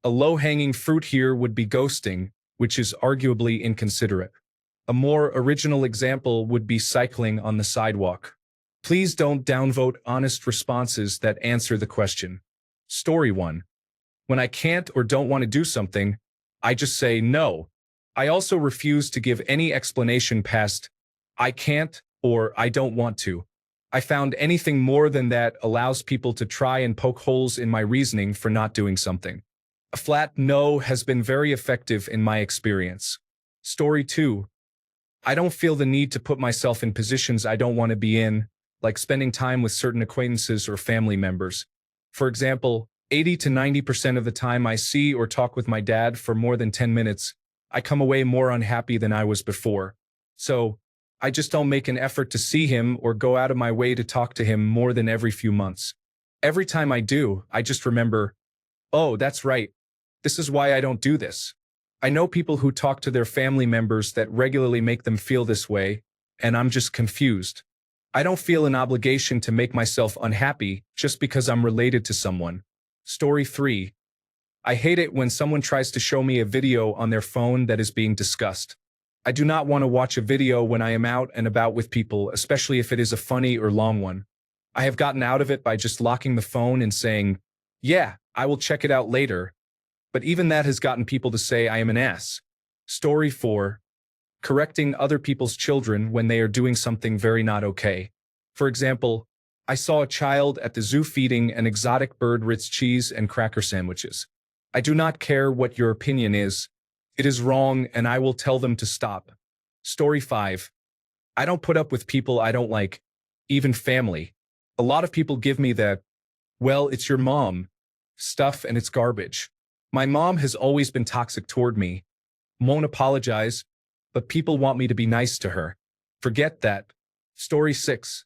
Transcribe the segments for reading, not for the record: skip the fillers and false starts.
A low-hanging fruit here would be ghosting, which is arguably inconsiderate. A more original example would be cycling on the sidewalk. Please don't downvote honest responses that answer the question. Story 1. When I can't or don't want to do something, I just say no. I also refuse to give any explanation past I can't or I don't want to. I found anything more than that allows people to try and poke holes in my reasoning for not doing something. A flat no has been very effective in my experience. Story 2. I don't feel the need to put myself in positions I don't want to be in, like spending time with certain acquaintances or family members. For example, 80 to 90% of the time I see or talk with my dad for more than 10 minutes, I come away more unhappy than I was before. So, I just don't make an effort to see him or go out of my way to talk to him more than every few months. Every time I do, I just remember, oh, that's right. This is why I don't do this. I know people who talk to their family members that regularly make them feel this way, and I'm just confused. I don't feel an obligation to make myself unhappy just because I'm related to someone. Story 3. I hate it when someone tries to show me a video on their phone that is being discussed. I do not want to watch a video when I am out and about with people, especially if it is a funny or long one. I have gotten out of it by just locking the phone and saying, yeah, I will check it out later. But even that has gotten people to say I am an ass. Story 4. Correcting other people's children when they are doing something very not okay. For example, I saw a child at the zoo feeding an exotic bird Ritz cheese and cracker sandwiches. I do not care what your opinion is. It is wrong and I will tell them to stop. Story 5. I don't put up with people I don't like, even family. A lot of people give me that, well, it's your mom stuff and it's garbage. My mom has always been toxic toward me. Won't apologize, but people want me to be nice to her. Forget that. Story 6.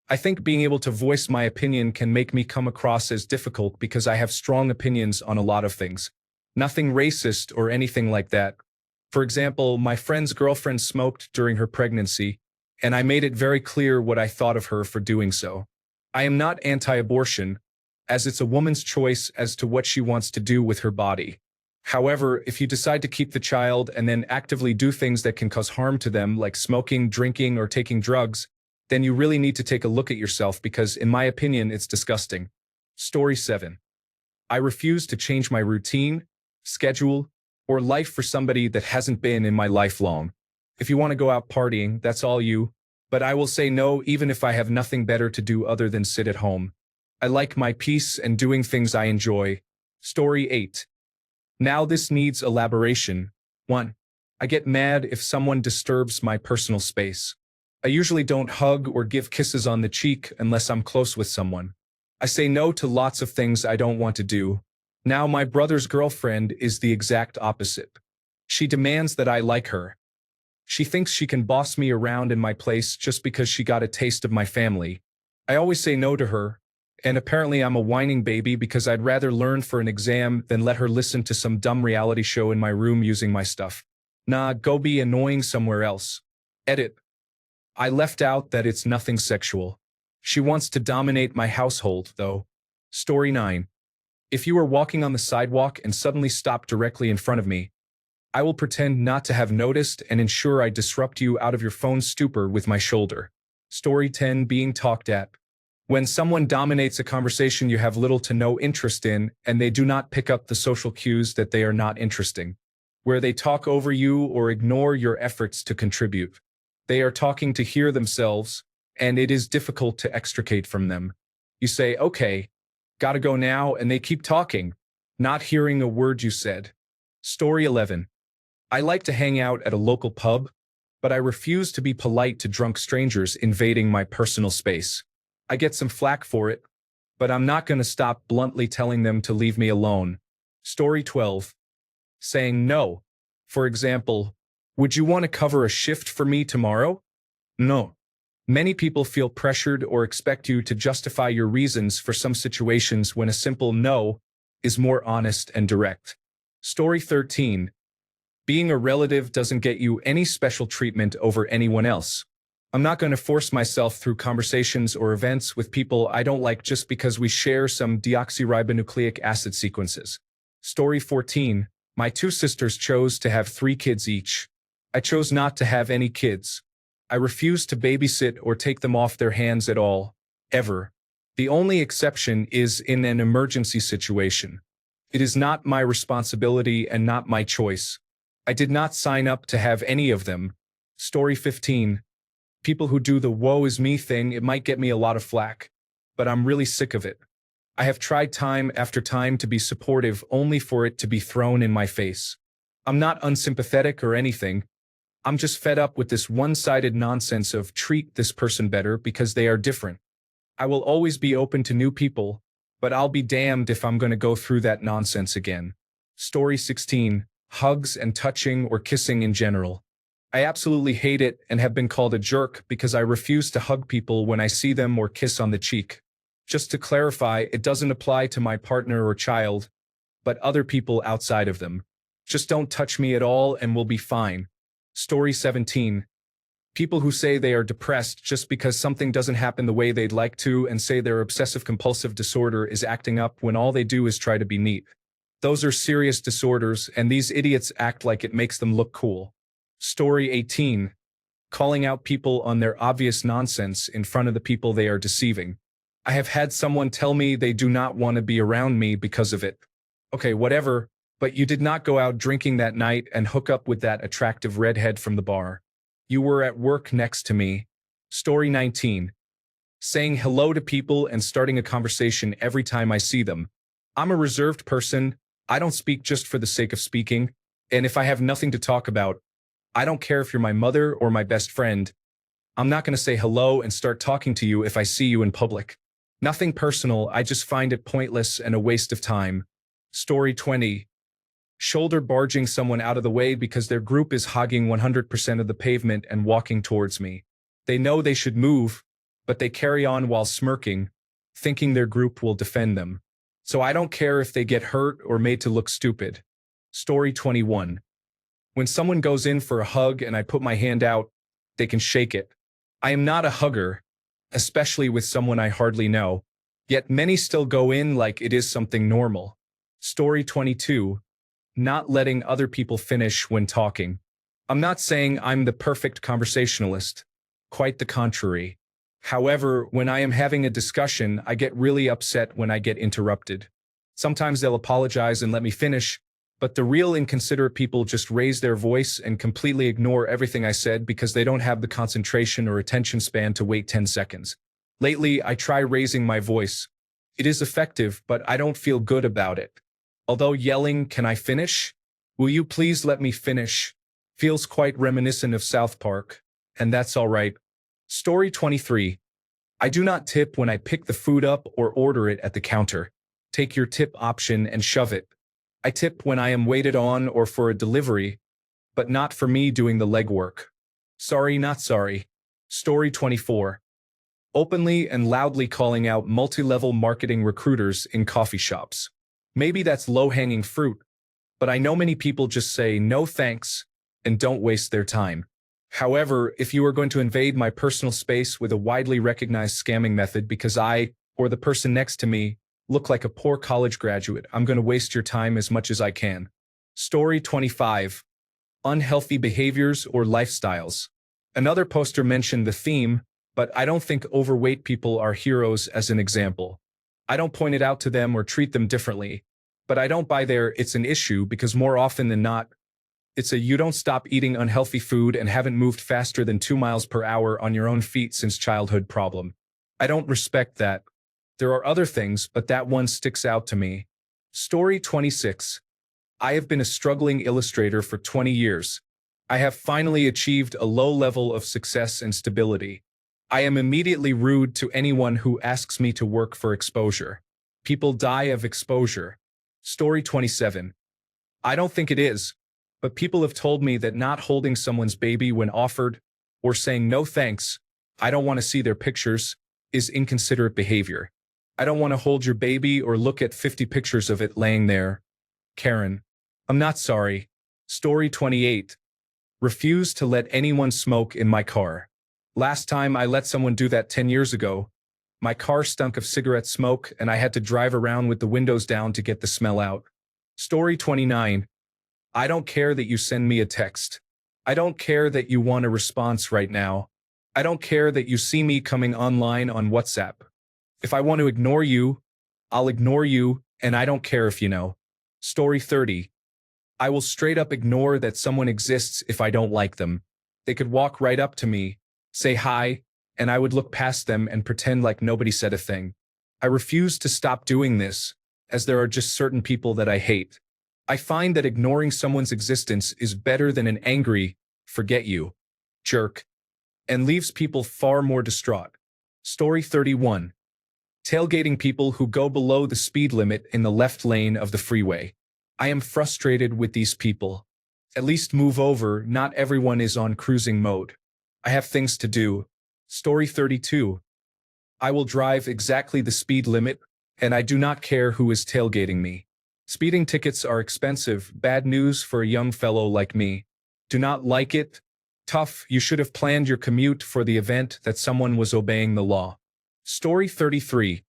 I think being able to voice my opinion can make me come across as difficult because I have strong opinions on a lot of things. Nothing racist or anything like that. For example, my friend's girlfriend smoked during her pregnancy, and I made it very clear what I thought of her for doing so. I am not anti-abortion, as it's a woman's choice as to what she wants to do with her body. However, if you decide to keep the child and then actively do things that can cause harm to them, like smoking, drinking, or taking drugs, then you really need to take a look at yourself because, in my opinion, it's disgusting. Story 7. I refuse to change my routine, schedule, or life for somebody that hasn't been in my life long. If you want to go out partying, that's all you, but I will say no even if I have nothing better to do other than sit at home. I like my peace and doing things I enjoy. Story 8. Now this needs elaboration. 1. I get mad if someone disturbs my personal space. I usually don't hug or give kisses on the cheek unless I'm close with someone. I say no to lots of things I don't want to do. Now my brother's girlfriend is the exact opposite. She demands that I like her. She thinks she can boss me around in my place just because she got a taste of my family. I always say no to her, and apparently I'm a whining baby because I'd rather learn for an exam than let her listen to some dumb reality show in my room using my stuff. Nah, go be annoying somewhere else. Edit. I left out that it's nothing sexual. She wants to dominate my household, though. Story 9. If you are walking on the sidewalk and suddenly stop directly in front of me, I will pretend not to have noticed and ensure I disrupt you out of your phone stupor with my shoulder. Story 10. Being talked at. When someone dominates a conversation you have little to no interest in and they do not pick up the social cues that they are not interesting, where they talk over you or ignore your efforts to contribute. They are talking to hear themselves, and it is difficult to extricate from them. You say, okay, gotta go now, and they keep talking, not hearing a word you said. Story 11. I like to hang out at a local pub, but I refuse to be polite to drunk strangers invading my personal space. I get some flack for it, but I'm not going to stop bluntly telling them to leave me alone. Story 12. Saying no. For example, would you want to cover a shift for me tomorrow? No. Many people feel pressured or expect you to justify your reasons for some situations when a simple no is more honest and direct. Story 13. Being a relative doesn't get you any special treatment over anyone else. I'm not going to force myself through conversations or events with people I don't like just because we share some deoxyribonucleic acid sequences. Story 14. My two sisters chose to have 3 kids each. I chose not to have any kids. I refused to babysit or take them off their hands at all, ever. The only exception is in an emergency situation. It is not my responsibility and not my choice. I did not sign up to have any of them. Story 15. People who do the woe is me thing, it might get me a lot of flack, but I'm really sick of it. I have tried time after time to be supportive only for it to be thrown in my face. I'm not unsympathetic or anything. I'm just fed up with this one-sided nonsense of treat this person better because they are different. I will always be open to new people, but I'll be damned if I'm going to go through that nonsense again. Story 16. Hugs and touching or kissing in general. I absolutely hate it and have been called a jerk because I refuse to hug people when I see them or kiss on the cheek. Just to clarify, it doesn't apply to my partner or child, but other people outside of them. Just don't touch me at all and we'll be fine. Story 17. People who say they are depressed just because something doesn't happen the way they'd like to and say their obsessive-compulsive disorder is acting up when all they do is try to be neat. Those are serious disorders, and these idiots act like it makes them look cool. Story 18. Calling out people on their obvious nonsense in front of the people they are deceiving. I have had someone tell me they do not want to be around me because of it. Okay, whatever, but you did not go out drinking that night and hook up with that attractive redhead from the bar. You were at work next to me. Story 19. Saying hello to people and starting a conversation every time I see them. I'm a reserved person. I don't speak just for the sake of speaking, and if I have nothing to talk about, I don't care if you're my mother or my best friend. I'm not going to say hello and start talking to you if I see you in public. Nothing personal, I just find it pointless and a waste of time. Story 20. Shoulder barging someone out of the way because their group is hogging 100% of the pavement and walking towards me. They know they should move, but they carry on while smirking, thinking their group will defend them. So I don't care if they get hurt or made to look stupid. Story 21. When someone goes in for a hug and I put my hand out, they can shake it. I am not a hugger, especially with someone I hardly know, yet many still go in like it is something normal. Story 22. Not letting other people finish when talking. I'm not saying I'm the perfect conversationalist. Quite the contrary. However, when I am having a discussion, I get really upset when I get interrupted. Sometimes they'll apologize and let me finish, but the real inconsiderate people just raise their voice and completely ignore everything I said because they don't have the concentration or attention span to wait 10 seconds. Lately, I try raising my voice. It is effective, but I don't feel good about it. Although yelling, "Can I finish? Will you please let me finish?" feels quite reminiscent of South Park, and that's all right. Story 23. I do not tip when I pick the food up or order it at the counter. Take your tip option and shove it. I tip when I am waited on or for a delivery, but not for me doing the legwork. Sorry, not sorry. Story 24. Openly and loudly calling out multi-level marketing recruiters in coffee shops. Maybe that's low-hanging fruit, but I know many people just say no thanks and don't waste their time. However, if you are going to invade my personal space with a widely recognized scamming method because I, or the person next to me, look like a poor college graduate, I'm going to waste your time as much as I can. Story 25. Unhealthy behaviors or lifestyles. Another poster mentioned the theme, but I don't think overweight people are heroes as an example. I don't point it out to them or treat them differently, but I don't buy their "it's an issue" because more often than not, it's a "you don't stop eating unhealthy food and haven't moved faster than 2 miles per hour on your own feet since childhood" problem. I don't respect that. There are other things, but that one sticks out to me. Story 26. I have been a struggling illustrator for 20 years. I have finally achieved a low level of success and stability. I am immediately rude to anyone who asks me to work for exposure. People die of exposure. Story 27. I don't think it is, but people have told me that not holding someone's baby when offered, or saying no thanks, I don't want to see their pictures, is inconsiderate behavior. I don't want to hold your baby or look at 50 pictures of it laying there. Karen. I'm not sorry. Story 28. Refuse to let anyone smoke in my car. Last time I let someone do that 10 years ago, my car stunk of cigarette smoke and I had to drive around with the windows down to get the smell out. Story 29. I don't care that you send me a text. I don't care that you want a response right now. I don't care that you see me coming online on WhatsApp. If I want to ignore you, I'll ignore you, and I don't care if you know. Story 30. I will straight up ignore that someone exists if I don't like them. They could walk right up to me, say hi, and I would look past them and pretend like nobody said a thing. I refuse to stop doing this, as there are just certain people that I hate. I find that ignoring someone's existence is better than an angry, forget you, jerk, and leaves people far more distraught. Story 31. Tailgating people who go below the speed limit in the left lane of the freeway. I am frustrated with these people. At least move over, not everyone is on cruising mode. I have things to do. Story 32. I will drive exactly the speed limit, and I do not care who is tailgating me. Speeding tickets are expensive, bad news for a young fellow like me. Do not like it? Tough, you should have planned your commute for the event that someone was obeying the law. Story 33.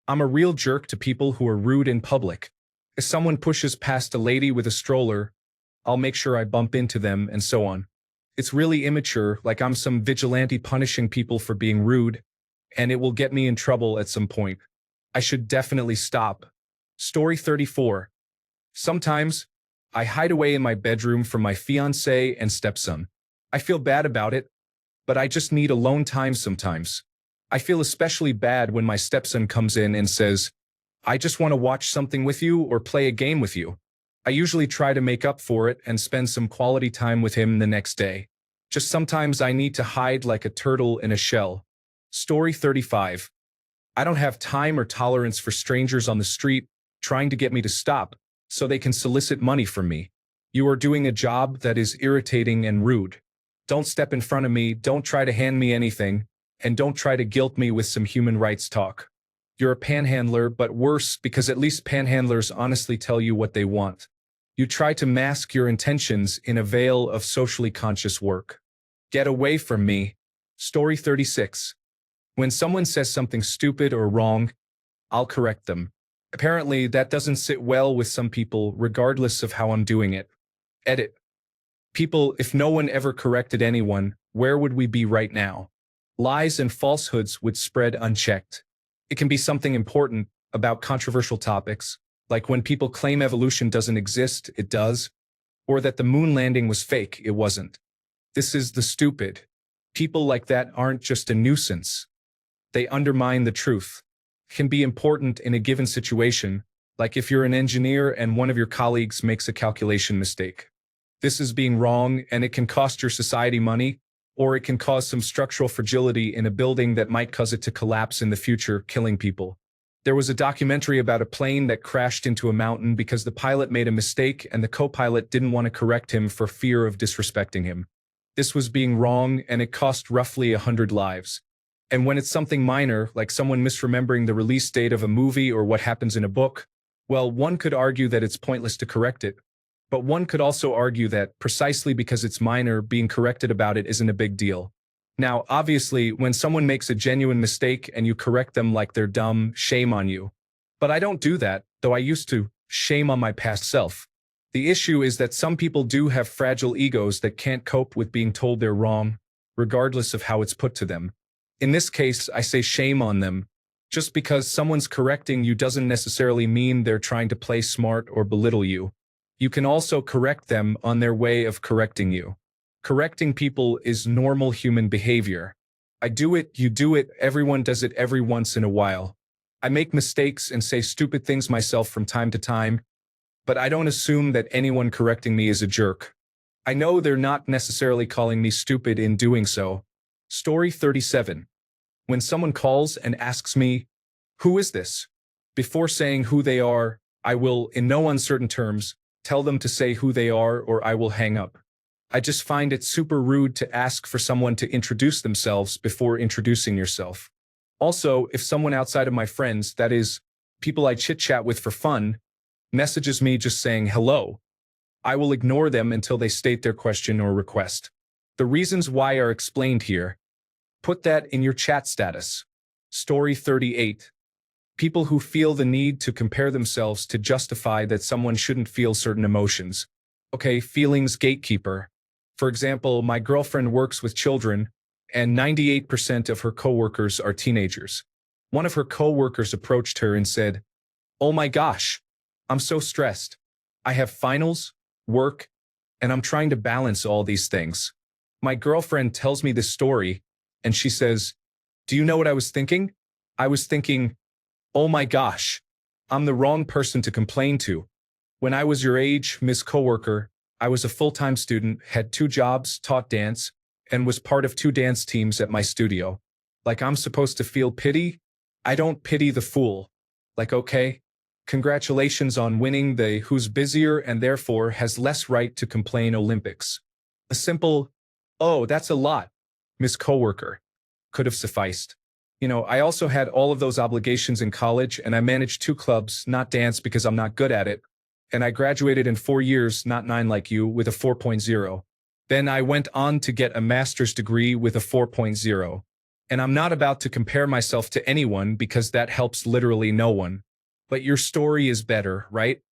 I'm a real jerk to people who are rude in public. If someone pushes past a lady with a stroller, I'll make sure I bump into them and so on. It's really immature, like I'm some vigilante punishing people for being rude, and it will get me in trouble at some point. I should definitely stop. Story 34. Sometimes, I hide away in my bedroom from my fiancé and stepson. I feel bad about it, but I just need alone time sometimes. I feel especially bad when my stepson comes in and says, I just want to watch something with you or play a game with you. I usually try to make up for it and spend some quality time with him the next day. Just sometimes I need to hide like a turtle in a shell. Story 35. I don't have time or tolerance for strangers on the street trying to get me to stop so they can solicit money from me. You are doing a job that is irritating and rude. Don't step in front of me, don't try to hand me anything, and don't try to guilt me with some human rights talk. You're a panhandler, but worse because at least panhandlers honestly tell you what they want. You try to mask your intentions in a veil of socially conscious work. Get away from me. Story 36. When someone says something stupid or wrong, I'll correct them. Apparently, that doesn't sit well with some people, regardless of how I'm doing it. Edit. People, if no one ever corrected anyone, where would we be right now? Lies and falsehoods would spread unchecked. It can be something important about controversial topics, like when people claim evolution doesn't exist, it does, or that the moon landing was fake, it wasn't. This is the stupid. People like that aren't just a nuisance. They undermine the truth. Can be important in a given situation, like if you're an engineer and one of your colleagues makes a calculation mistake. This is being wrong, and it can cost your society money, or it can cause some structural fragility in a building that might cause it to collapse in the future, killing people. There was a documentary about a plane that crashed into a mountain because the pilot made a mistake and the co-pilot didn't want to correct him for fear of disrespecting him. This was being wrong, and it cost roughly 100 lives. And when it's something minor, like someone misremembering the release date of a movie or what happens in a book, well, one could argue that it's pointless to correct it. But one could also argue that, precisely because it's minor, being corrected about it isn't a big deal. Now, obviously, when someone makes a genuine mistake and you correct them like they're dumb, shame on you. But I don't do that, though I used to. Shame on my past self. The issue is that some people do have fragile egos that can't cope with being told they're wrong, regardless of how it's put to them. In this case, I say shame on them. Just because someone's correcting you doesn't necessarily mean they're trying to play smart or belittle you. You can also correct them on their way of correcting you. Correcting people is normal human behavior. I do it, you do it, everyone does it every once in a while. I make mistakes and say stupid things myself from time to time, but I don't assume that anyone correcting me is a jerk. I know they're not necessarily calling me stupid in doing so. Story 37. When someone calls and asks me, "Who is this?" Before saying who they are, I will, in no uncertain terms, tell them to say who they are or I will hang up. I just find it super rude to ask for someone to introduce themselves before introducing yourself. Also, if someone outside of my friends, that is, people I chit-chat with for fun, messages me just saying hello, I will ignore them until they state their question or request. The reasons why are explained here. Put that in your chat status. Story 38. People who feel the need to compare themselves to justify that someone shouldn't feel certain emotions. Okay, feelings gatekeeper. For example, my girlfriend works with children, and 98% of her coworkers are teenagers. One of her coworkers approached her and said, "Oh my gosh, I'm so stressed. I have finals, work, and I'm trying to balance all these things." My girlfriend tells me this story, and she says, "Do you know what I was thinking? I was thinking, oh my gosh, I'm the wrong person to complain to. When I was your age, Miss Coworker, I was a full-time student, had 2 jobs, taught dance, and was part of 2 dance teams at my studio. Like I'm supposed to feel pity? I don't pity the fool. Like, okay, congratulations on winning the who's busier and therefore has less right to complain Olympics." A simple, "Oh, that's a lot, Miss Coworker," could have sufficed. I also had all of those obligations in college, and I managed 2 clubs, not dance because I'm not good at it. And I graduated in 4 years, not 9 like you, with a 4.0. Then I went on to get a master's degree with a 4.0. And I'm not about to compare myself to anyone because that helps literally no one. But your story is better, right?